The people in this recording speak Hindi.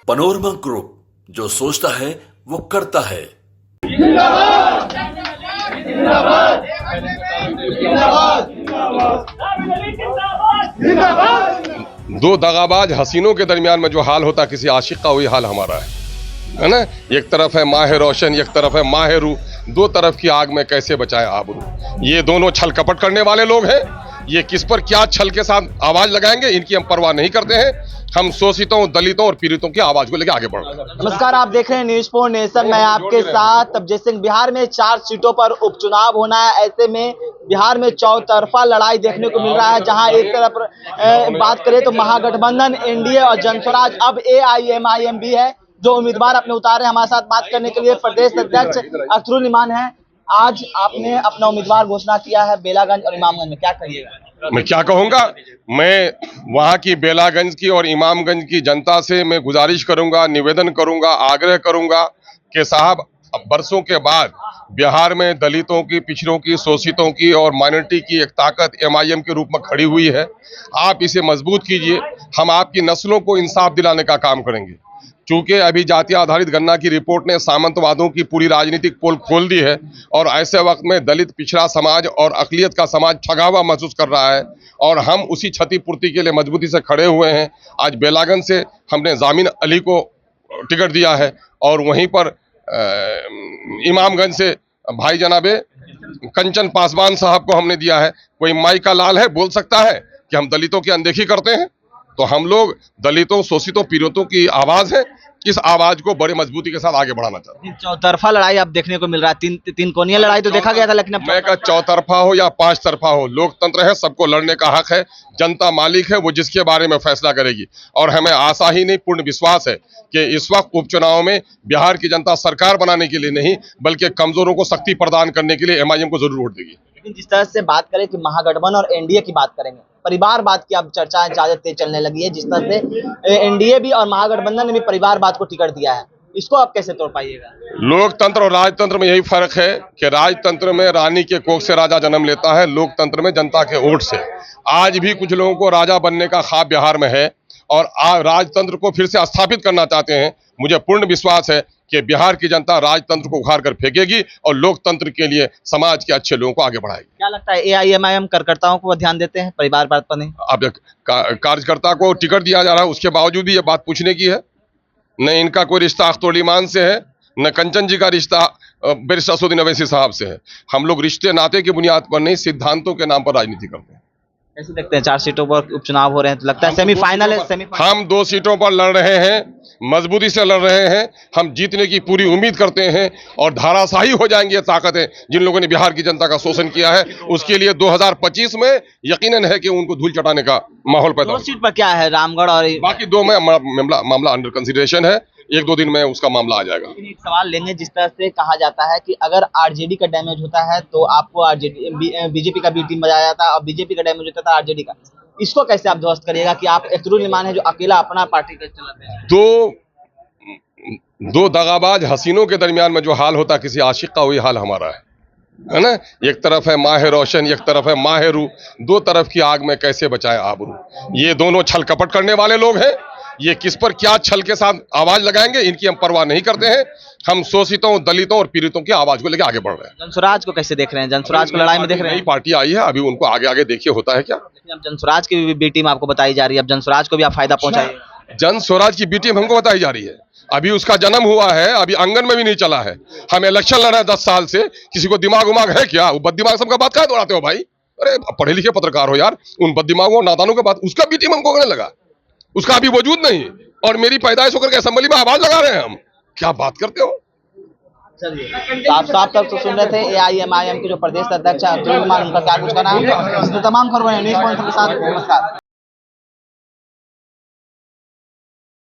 पनोरमा ग्रुप, जो सोचता है वो करता है। दो दगाबाज हसीनों के दरमियान में जो हाल होता किसी आशिक का, वही हाल हमारा है ना। एक तरफ है माह रोशन, एक तरफ है माह रू, दो तरफ की आग में कैसे बचाए आबरू। ये दोनों छल कपट करने वाले लोग हैं। ये किस पर क्या छल के साथ आवाज लगाएंगे, इनकी हम परवाह नहीं करते हैं। हम शोषितों, दलितों और पीड़ितों की आवाज को लेकर आगे बढ़ रहे हैं। नमस्कार, आप देख रहे हैं न्यूज़ फॉर नेशन। मैं आपके साथ तबजेत सिंह। बिहार में 4 सीटों पर उपचुनाव होना है। ऐसे में बिहार में चौतरफा लड़ाई देखने को मिल रहा है, जहां एक तरफ बात करें तो महागठबंधन, एनडीए और जनस्वराज, अब एआईएमआईएम भी है जो उम्मीदवार अपने उतारे। हमारे साथ बात करने के लिए प्रदेश अध्यक्ष अख्तरुल इमान है। आज आपने अपना उम्मीदवार घोषणा किया है बेलागंज और इमामगंज में, क्या कहिएगा? मैं क्या कहूंगा, मैं वहां की बेलागंज की और इमामगंज की जनता से मैं गुजारिश करूंगा, निवेदन करूंगा, आग्रह करूंगा कि साहब, अब बरसों के बाद बिहार में दलितों की, पिछड़ों की, शोषितों की और माइनॉरिटी की एक ताकत एमआईएम के रूप में खड़ी हुई है। आप इसे मजबूत कीजिए। हम आपकी नस्लों को इंसाफ दिलाने का काम करेंगे। चूंकि अभी जाति आधारित गणना की रिपोर्ट ने सामंतवादों की पूरी राजनीतिक पोल खोल दी है और ऐसे वक्त में दलित, पिछड़ा समाज और अकलियत का समाज ठगा हुआ महसूस कर रहा है और हम उसी क्षतिपूर्ति के लिए मजबूती से खड़े हुए हैं। आज बेलागंज से हमने जामिन अली को टिकट दिया है और वहीं पर इमामगंज से भाई जनाबे कंचन पासवान साहब को हमने दिया है। कोई माई का लाल है, बोल सकता है कि हम दलितों की अनदेखी करते हैं? तो हम लोग दलितों, शोषितों, पीड़ितों की आवाज है। इस आवाज को बड़े मजबूती के साथ आगे बढ़ाना चाहते हैं। चौतरफा लड़ाई अब देखने को मिल रहा है। तीन कोनिया लड़ाई तो देखा गया था, लेकिन अब मैं का चौतरफा हो या 5 तरफा हो, लोकतंत्र है, सबको लड़ने का हक है। जनता मालिक है, वो जिसके बारे में फैसला करेगी। और हमें आशा ही नहीं, पूर्ण विश्वास है कि इस वक्त उपचुनाव में बिहार की जनता सरकार बनाने के लिए नहीं, बल्कि कमजोरों को शक्ति प्रदान करने के लिए एमआईएम को जरूर वोट देगी। लेकिन जिस तरह से बात करें कि महागठबंधन और एनडीए की बात करेंगे, परिवारवाद की अब चर्चाएं ज्यादा तेज चलने लगी है। जिस तरह से एनडीए भी और महागठबंधन ने भी परिवारवाद को टिकट दिया है, इसको आप कैसे तोड़ पाइएगा? लोकतंत्र और राजतंत्र में यही फर्क है कि राजतंत्र में रानी के कोख से राजा जन्म लेता है, लोकतंत्र में जनता के वोट से। आज भी कुछ लोगों को राजा बनने का ख्वाब बिहार में है और राजतंत्र को फिर से स्थापित करना चाहते हैं। मुझे पूर्ण विश्वास है कि बिहार की जनता राजतंत्र को उखाड़ कर फेंकेगी और लोकतंत्र के लिए समाज के अच्छे लोगों को आगे बढ़ाएगी। क्या लगता है एआईएमआईएम कार्यकर्ताओं को ध्यान देते हैं, परिवारवाद पर नहीं? अब कार्यकर्ता को टिकट दिया जा रहा है, उसके बावजूद भी ये बात पूछने की है। न इनका कोई रिश्ता अख्तरुल इमान से है, न कंचन जी का रिश्ता बैरिस्टर असदुद्दीन ओवैसी साहब से है। हम लोग रिश्ते नाते की बुनियाद पर नहीं, सिद्धांतों के नाम पर राजनीति करते हैं। कैसे देखते हैं 4 सीटों पर उपचुनाव हो रहे हैं, तो लगता है सेमीफाइनल है? सेमीफाइनल हम 2 सीटों पर लड़ रहे हैं, मजबूती से लड़ रहे हैं। हम जीतने की पूरी उम्मीद करते हैं और धाराशाही हो जाएंगी ये ताकतें जिन लोगों ने बिहार की जनता का शोषण किया है। उसके लिए 2025 में यकीनन है कि उनको धूल चटाने का माहौल पैदा होगा। 2 सीट पर क्या है, रामगढ़ और बाकी 2 में मामला अंडर कंसिडरेशन है। 1-2 दिन में उसका मामला आ जाएगा। एक सवाल लेंगे। जिस तरह से कहा जाता है कि अगर आरजेडी का डैमेज होता है तो आपको आरजेडी बीजेपी का भी टीम बजाया जाता है और बीजेपी का डैमेज होता था आरजेडी का, इसको कैसे आप ध्वस्त करिएगा कि आप अख्तरुल इमान है जो अकेला अपना पार्टी का चलाते हैं? दो दगाबाज हसीनों के दरमियान में जो हाल होता किसी आशिक का, वही हाल हमारा है ना। एक तरफ है माह रोशन, एक तरफ है माह रू, दो तरफ की आग में कैसे बचाए आबरू। ये दोनों छल कपट करने वाले लोग हैं। ये किस पर क्या छल के साथ आवाज लगाएंगे, इनकी हम परवाह नहीं करते हैं। हम शोषितों, दलितों और पीड़ितों की आवाज को लेकर आगे बढ़ रहे हैं। जनस्वराज को कैसे देख रहे हैं? जनस्वराज को लड़ाई में देख रहे हैं? नई पार्टी आई है, अभी उनको आगे आगे देखिए होता है क्या। लेकिन अब जनस्वराज की भी टीम आपको बताई जा रही है, अब जनस्वराज को भी आप फायदा पहुंचाइए। जनस्वराज की बी टीम हमको बताई जा रही है। अभी उसका जन्म हुआ है, अभी आंगन में भी नहीं चला है। हम इलेक्शन लड़ रहे हैं 10 साल से। किसी को दिमाग उमाग है क्या? वो बददिमाग सबका बात क्या दौड़ाते हो भाई? अरे पढ़े लिखे पत्रकार हो यार, उन बददिमागों नादानों के बात, उसका बी टीम हमको करने लगा। उसका अभी वजूद नहीं और मेरी पैदाइश होकर के असेंबली में आवाज लगा रहे हैं हम। क्या बात करते हो? चलिए, साफ तब तो सुन रहे थे एआईएमआईएम के जो प्रदेश अध्यक्ष अख्तरुल इमान, उनका क्या कुछ कहना है। तमाम खबरें न्यूज़ पॉइंट के साथ। नमस्कार।